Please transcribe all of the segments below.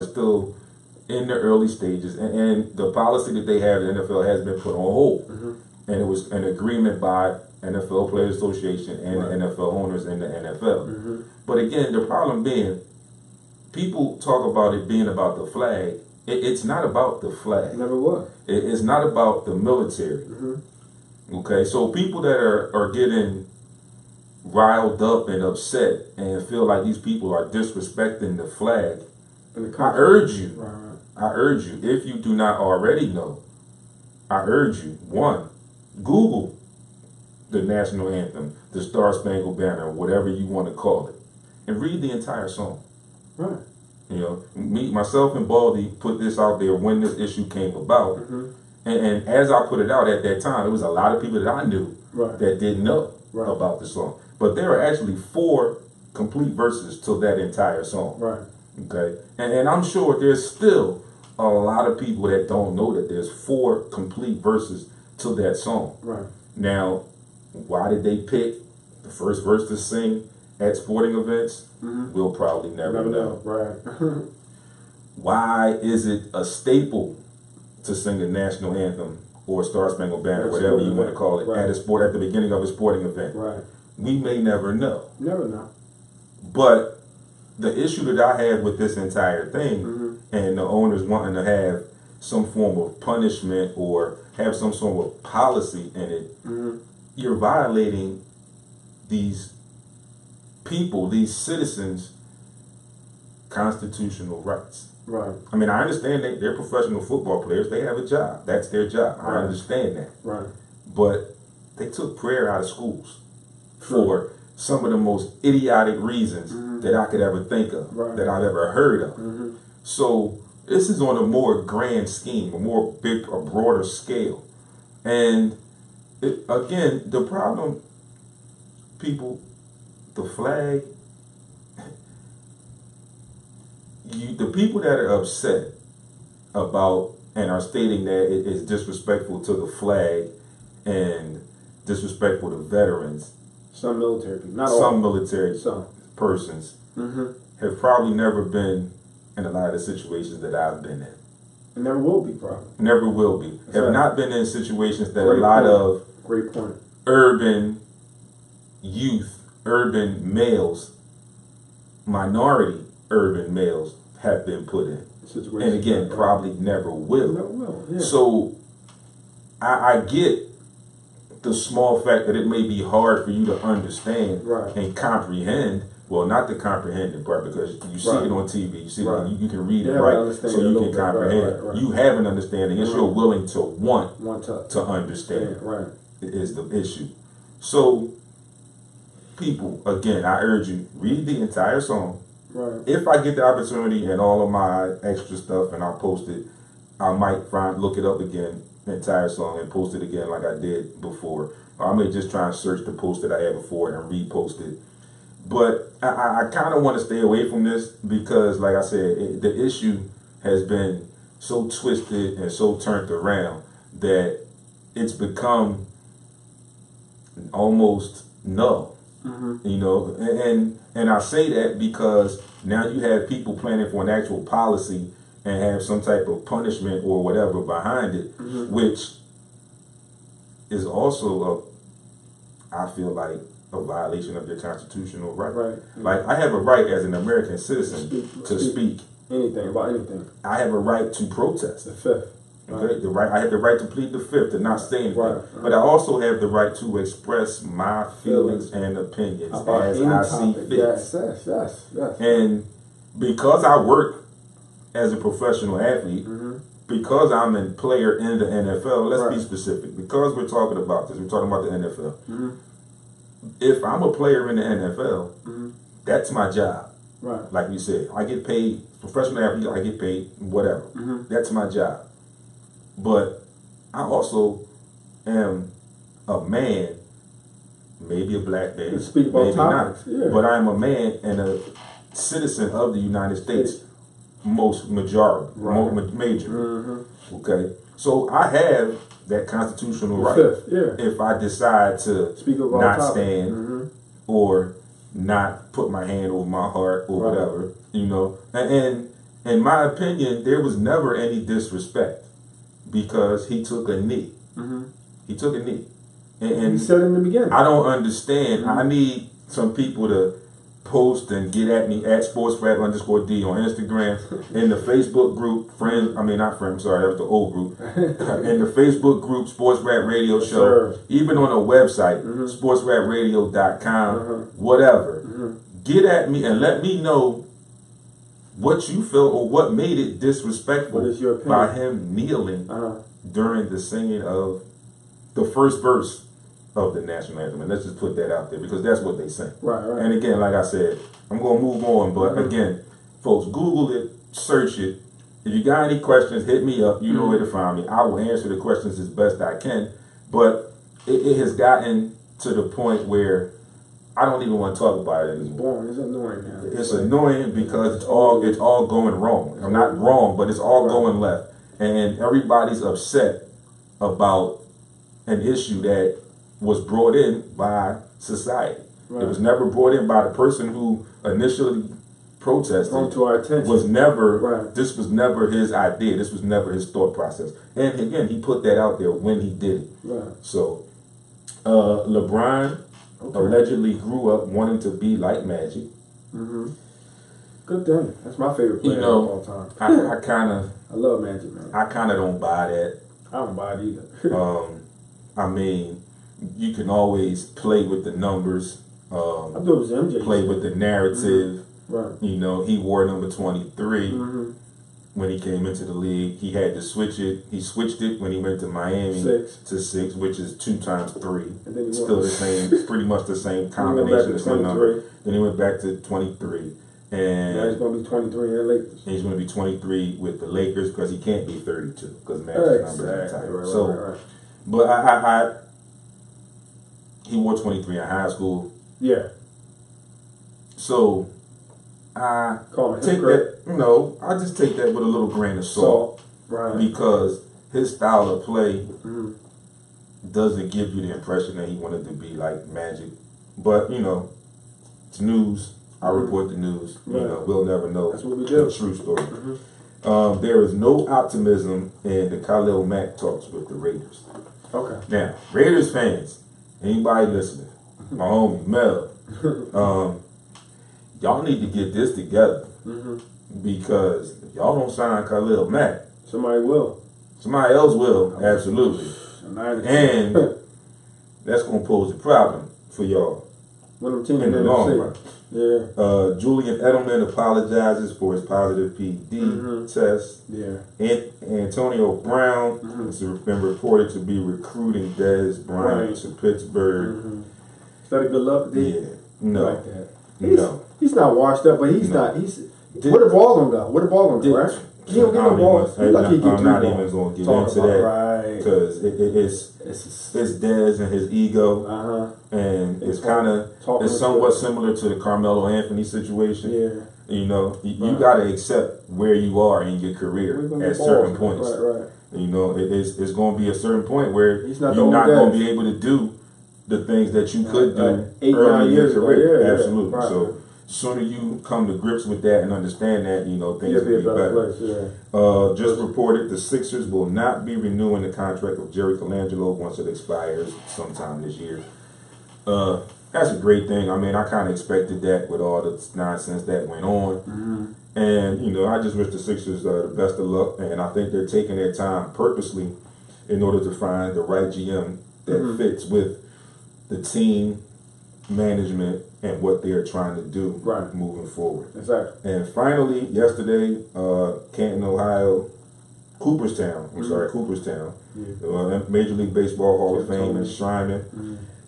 still in the early stages, and the policy that they have in the NFL has been put on hold. And it was an agreement by NFL Players Association and the NFL owners in the NFL. But again, the problem being, people talk about it being about the flag. It's not about the flag. It never was. It's not about the military. Okay, so people that are getting riled up and upset and feel like these people are disrespecting the flag, I urge you, if you do not already know, I urge you, one, Google the national anthem, the Star Spangled Banner, whatever you want to call it, and read the entire song. Right. You know, myself and Baldy put this out there when this issue came about, and as I put it out at that time, it was a lot of people that I knew that didn't know about the song. But there are actually 4 complete verses to that entire song. Right. Okay, and I'm sure there's still a lot of people that don't know that there's 4 complete verses to that song. Right. Now, why did they pick the first verse to sing at sporting events? We'll probably never know. Right. Why is it a staple to sing the national anthem or Star Spangled Banner, whatever you want to call it, at the beginning of a sporting event? Right. We may never know. Never know. But the issue that I have with this entire thing, and the owners wanting to have some form of punishment or have some sort of policy in it, you're violating these people, these citizens' constitutional rights. Right. I mean, I understand that they're professional football players. They have a job. That's their job. I understand that. Right. But they took prayer out of schools for some of the most idiotic reasons that I could ever think of, that I've ever heard of. So this is on a more grand scheme, a broader scale. And again, the problem, people, the flag, the people that are upset about and are stating that it is disrespectful to the flag and disrespectful to veterans. Some military people, not some all. military persons have probably never been in a lot of the situations that I've been in. And never will be, probably. Never will be. Have not been in situations that a lot of urban youth, urban males, minority urban males have been put in. And again, probably never will. Never will, yeah. So I get the small fact that it may be hard for you to understand and comprehend. Well, not the comprehending part, because you see it on TV, you see it, you can read it so you can comprehend. You have an understanding, and you're willing to want to understand. Is the issue. So, people, again, I urge you, read the entire song. If I get the opportunity and all of my extra stuff and I post it, I might look it up again, the entire song, and post it again like I did before. Or I may just try and search the post that I had before and repost it. But I kind of want to stay away from this because, like I said, the issue has been so twisted and so turned around that it's become almost null. You know, and I say that because now you have people planning for an actual policy and have some type of punishment or whatever behind it, which is also I feel like a violation of your constitutional right. Like, I have a right as an American citizen to speak anything about anything. I have a right to protest. The Fifth. Okay, I have the right to plead the Fifth, to not say anything. But I also have the right to express my feelings and opinions as I see fit. Yes. And because I work as a professional athlete, because I'm a player in the NFL, let's be specific. Because we're talking about this, we're talking about the NFL. If I'm a player in the NFL, that's my job. Like we said, I get paid, professional athlete, I get paid, whatever. That's my job. But I also am a man, maybe a black man, maybe not. But I am a man and a citizen of the United States, major. Okay, so I have that constitutional right. If I decide to not stand or not put my hand over my heart or whatever, you know, and in my opinion, there was never any disrespect because he took a knee. Mm-hmm. He took a knee. And he said in the beginning. I don't understand. Mm-hmm. I need some people to post and get at me at SportsRap_D on Instagram, in the Facebook group, not friends, sorry, that was the old group. In the Facebook group, Sports Rap Radio Show, even on the website, sportsrapradio.com, whatever. Get at me and let me know what you feel or what made it disrespectful by him kneeling during the singing of the first verse of the national anthem. And let's just put that out there because that's what they sing. Right. And again, like I said, I'm going to move on, but again, folks, Google it, search it. If you got any questions, hit me up. You know where to find me. I will answer the questions as best I can, but it has gotten to the point where I don't even want to talk about it anymore. It's boring. It's annoying now. It's annoying because it's all going wrong. I'm not wrong, but it's all going left. And everybody's upset about an issue that was brought in by society. Right. It was never brought in by the person who initially protested. Brought to our attention. This was never his idea. This was never his thought process. And again, he put that out there when he did it. Right. So, LeBron allegedly grew up wanting to be like Magic. Mm-hmm. Good thing. That's my favorite player of all time. I love Magic, man. I kind of don't buy that. I don't buy it either. You can always play with the numbers. I thought it was MJ. Play with the narrative. Mm-hmm. Right. He wore number 23 when he came into the league. He had to switch it. He switched it when he went to Miami to 6, which is 2 times 3. And then still the same, pretty much the same combination, the same number. Then he went back to 23. And now he's going to be 23 in the Lakers. He's going to be 23 with the Lakers because he can't be 32 because Magic's number is retired. Right. But he wore 23 in high school. Yeah. So I take that. I just take that with a little grain of salt. Right. Because his style of play doesn't give you the impression that he wanted to be like Magic. But it's news. I report the news. Right. We'll never know. That's what we do. The true story. There is no optimism in the Khalil Mack talks with the Raiders. Okay. Now, Raiders fans, anybody listening, my homie Mel, y'all need to get this together because if y'all don't sign Khalil Mack, somebody will. Somebody else will, absolutely. And that's going to pose a problem for y'all in the long run. Yeah. Julian Edelman apologizes for his positive PD test. Yeah. Antonio Brown has been reported to be recruiting Dez Bryant to Pittsburgh. Is that a good look? Yeah. No. Like that. He's not washed up, but he's not. Where the ball gonna go? Where the ball gonna go? Right? He don't get no balls. I'm not even going to get into that because it's Dez and his ego, and it's somewhat similar to the Carmelo Anthony situation. Yeah. You got to accept where you are in your career at certain points. Right. It's going to be a certain point where you're not going to be able to do the things that you could do 8, early 9 in years your career. ago. Absolutely. Right. So sooner you come to grips with that and understand that, things will be better. Place, just reported the Sixers will not be renewing the contract of Jerry Colangelo once it expires sometime this year. That's a great thing. I kind of expected that with all the nonsense that went on. And, I just wish the Sixers the best of luck. And I think they're taking their time purposely in order to find the right GM that fits with the team management and what they're trying to do moving forward. Exactly. And finally, yesterday, Canton, Ohio, Cooperstown, Major League Baseball Hall of Fame enshrinement.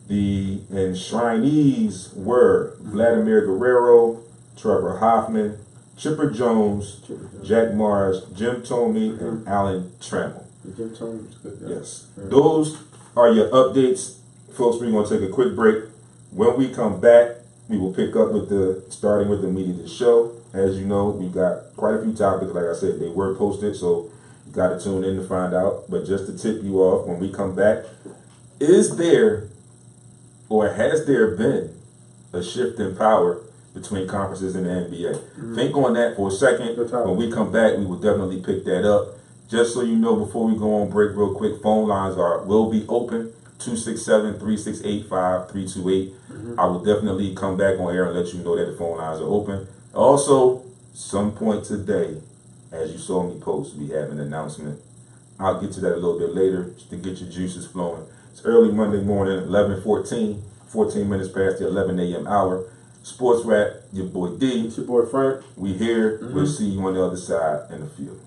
The enshrinees were Vladimir Guerrero, Trevor Hoffman, Chipper Jones, Jack Morris, Jim Thome, and Alan Trammell. Jim Thome was good. Yes. Those are your updates. Folks, we're going to take a quick break. When we come back, we will pick up with starting with the meat of the show. As you know, we've got quite a few topics. Like I said, they were posted, so you got to tune in to find out. But just to tip you off, when we come back, is there or has there been a shift in power between conferences in the NBA. Think on that for a second. When we come back, we will definitely pick that up. Just so you know, before we go on break real quick, phone lines will be open, 267-3685-328. I will definitely come back on air and let you know that the phone lines are open. Also, some point today, as you saw me post, we have an announcement. I'll get to that a little bit later just to get your juices flowing. It's early Monday morning, 11:14, 14 minutes past the 11 a.m. hour. Sports Rap, your boy D. It's your boy Frank. We here. We'll see you on the other side in the field.